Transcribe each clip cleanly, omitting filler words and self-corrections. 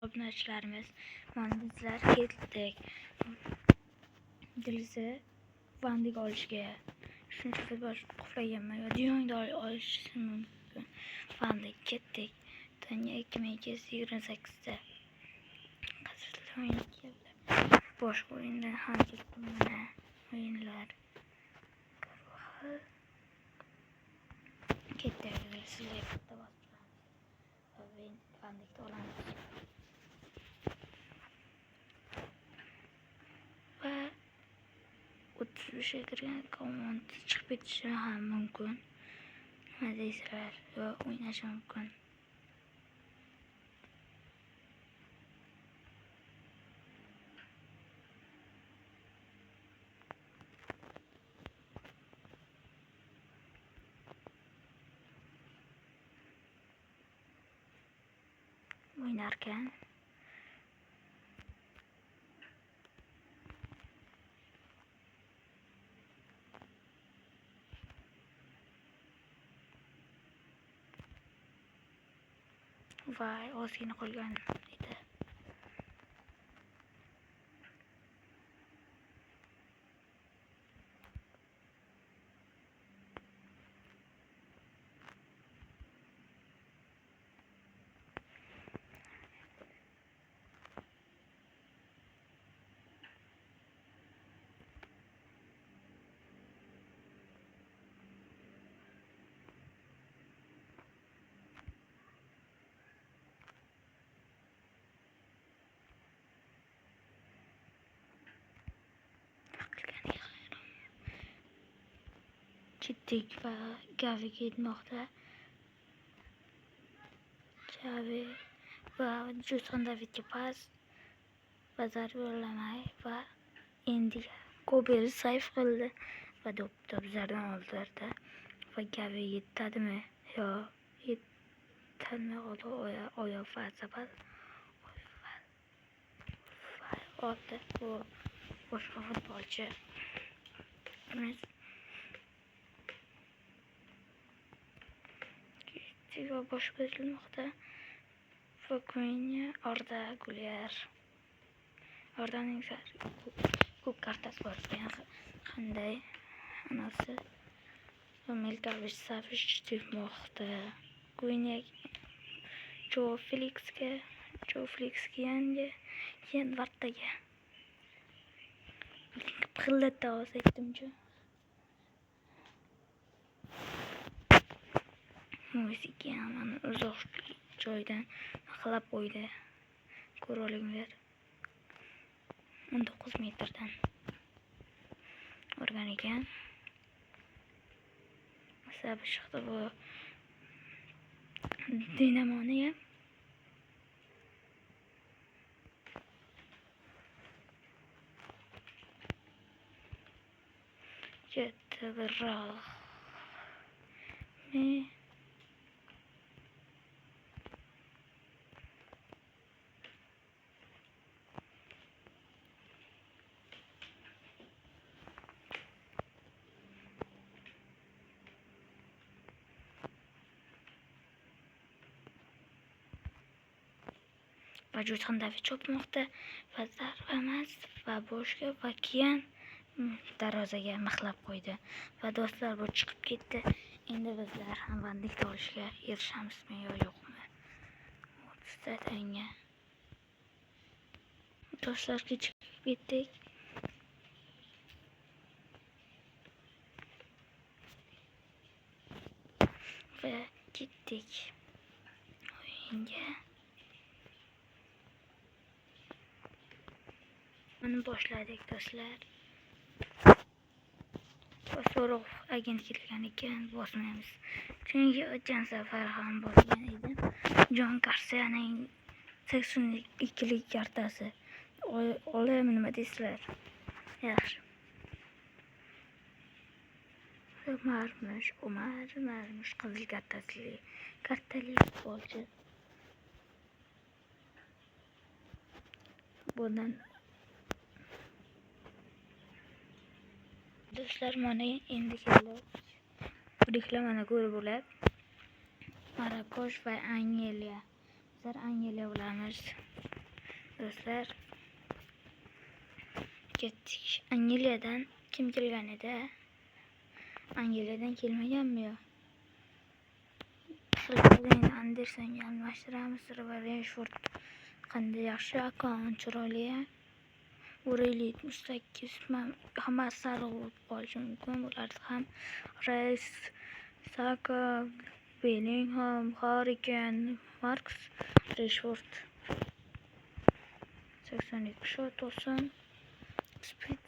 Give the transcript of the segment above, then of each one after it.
Obunachilarimiz, bizlar ketdik. Dilzi vandik olishga. Shunchaki bosh uxlaganman. Diyongda olishim mumkin. Vandik ketdik. Tanga 2228 da. Qizlar o'yin keldi. Boshqa o'yindan ham ketdim mana. O'yinlar. Ketdik. Sizlarga bitta bostiramiz. Vandikda olamiz. Va 35 kirgan komand chiqib ketishi ham mumkin. Nima deysizlar? Va o'ynashi mumkin. Oynarkan voy ozgina qolgan edi. Ketdik va Gavi ketmoqda. Gavi va Juston Davidga pas va zarba yo'llamay va endi Kober sayf qildi va to'plardan oldirdi va Gavi yetadimi? Yo, yetadimi? Oyoq fazabal oldi. Bu boshqa futbolchi emas. Va boshqa izlamoqda. Fokunya Arda Güler. Ardaning ko'p kartasi bor. Qanday anasi Milkovic Savic tutmoqda. Guinya Joe Felixga keyin Vartaga. Pixillatda aytdimchi. Musiga mana uzoq joydan maqlab qo'ydi. Ko'ra olinglar. 19 metrdan urgan ekan. Sabi chiqdi bu Dinamoni ham. Jetdi biroq. Va Juston David chopmoqda va zarba emas va boshga va keyin darvozaga mixlab qo'ydi va do'stlar bu chiqib ketdi. Endi bizlar ham vandikda olishga erishamizmi yo yo'qmi? 30 tanga. Do'stlarga chiqib ketdik. Va ketdik o'yinga. Mana boshladik do'stlar. So'roq agent kelgan ekan, bosmaymiz. Chunki o'tgan safar ham bosgan edim. Jon Garsiyaning 82lik kartasi. Olaymi nima deysizlar? Yaxshi. Marmush qizil kartali futbolchi. Bundan do'stlar mana endi keldi. Bu reklamani ko'rib bo'lib. Marakosh va Angeliya. Bizlar Angeliya olamiz. do'stlar. Ketdik. Angliyadan kim kelgan edi? Angliyadan kelmaganmi yo? Andersonga almashtiramiz va Rashford qanday yaxshi akon chiroyli. 1.78 hammasi sariq bo'lib qolishi mumkin. Ularda ham Rice, Saka, Bellingham, Harry Kane, Marcus Rashford. 82 shot to'sin. Speed.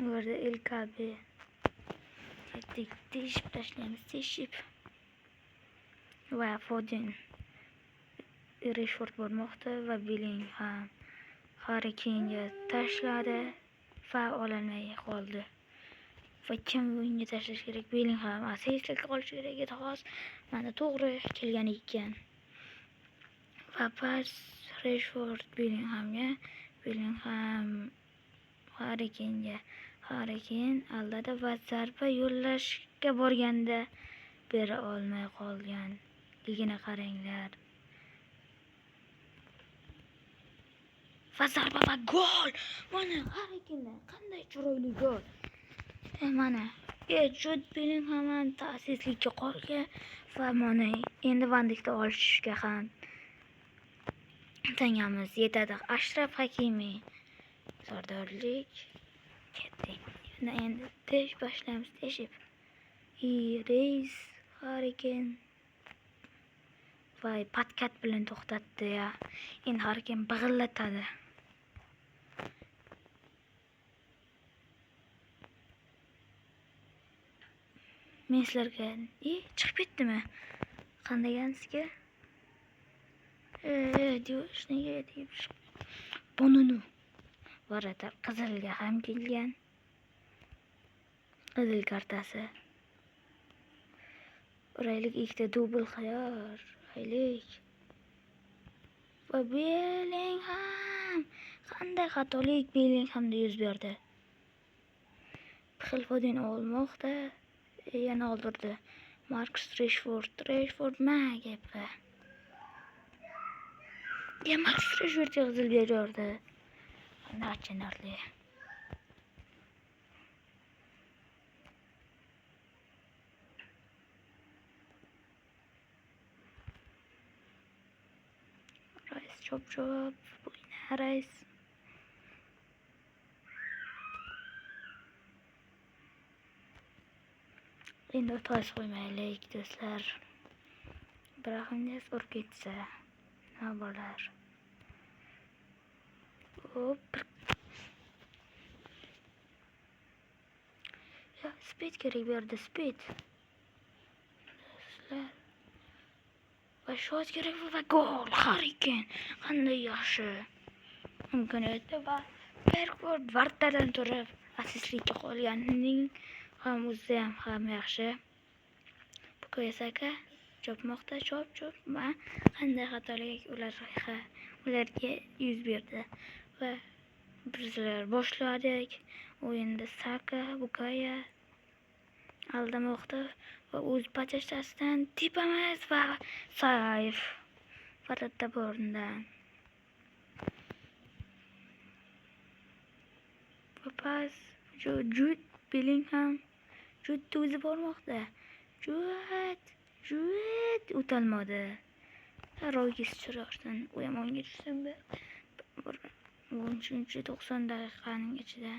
Ularda LKB. Teshib tashlaymiz, teshib. Va Foden. Rashford bormoqda va Bellingham Harry Kane'ga tashladi va olinmay qoldi. Va kim o'yinga tashlash kerak? Bellingham asistlik qolish kerak edi hozir. Mana to'g'ri kelgan ekan. Va pas Rashford Bellinghamga, Bellingham Harry Kane'ga. Harry Kane aldadi va zarba yo'llashga borganda bera olmay qolgan. Ligini qaranglar. Va zarba va gol. Mana Harry Kane qanday chiroyli gol. Mana Jude Bellingham ham ta'sislikka qolgan va mana endi Vandikni olishga ham tangamiz yetadi. Ashraf Hakimi sardorlik ketdik. Endi tesh boshlaymiz, teshib. Reis Harry Kane voy patkat bilan to'xtatdi ya. Endi Harry Kane big'illatadi. Men sizlarga chiqib ketdimi? Qanday sizga? Diyosh nega deb Bonunu. Varatar qizilga ham kelgan. Qizil kartasi. Uraylik ikkita dubl xayor. Haylik. Va Bellingham. Qanday xatolik Bellinghamda yuz berdi. Foden olmoqda. Yana oldirdi. Marcus Rashford magapi. Ya Marcus Rashford qizil berdi. Qanday achinarli. Rice chop. Rice. Endi o'tqaz qo'ymaylik do'stlar. Ibrahimov urib ketsa, nima bo'lar? Hop. Ya speed kerak berdi, speed. Do'stlar. Va shot kerak va gol. Harry Kane qanday yaxshi. Imkoniyatda va Bergvard vartadan turib asistlikka qolganining ham o'zi ham yaxshi. Bukayo Saka chopmoqda, chop. Va qanday xatolik ularga yuz berdi. Va bizlar boshladik. O'yinda Saka, Bukayo aldamoqda va o'z pachastasidan tepamiz va Saif Faradda borundan. Pas Jude Bellingham Jude o'zi bormoqda. Jude o'talmadi. Roygis chiroqdan u ham o'yinga tushsin. 13-90 daqiqaning ichida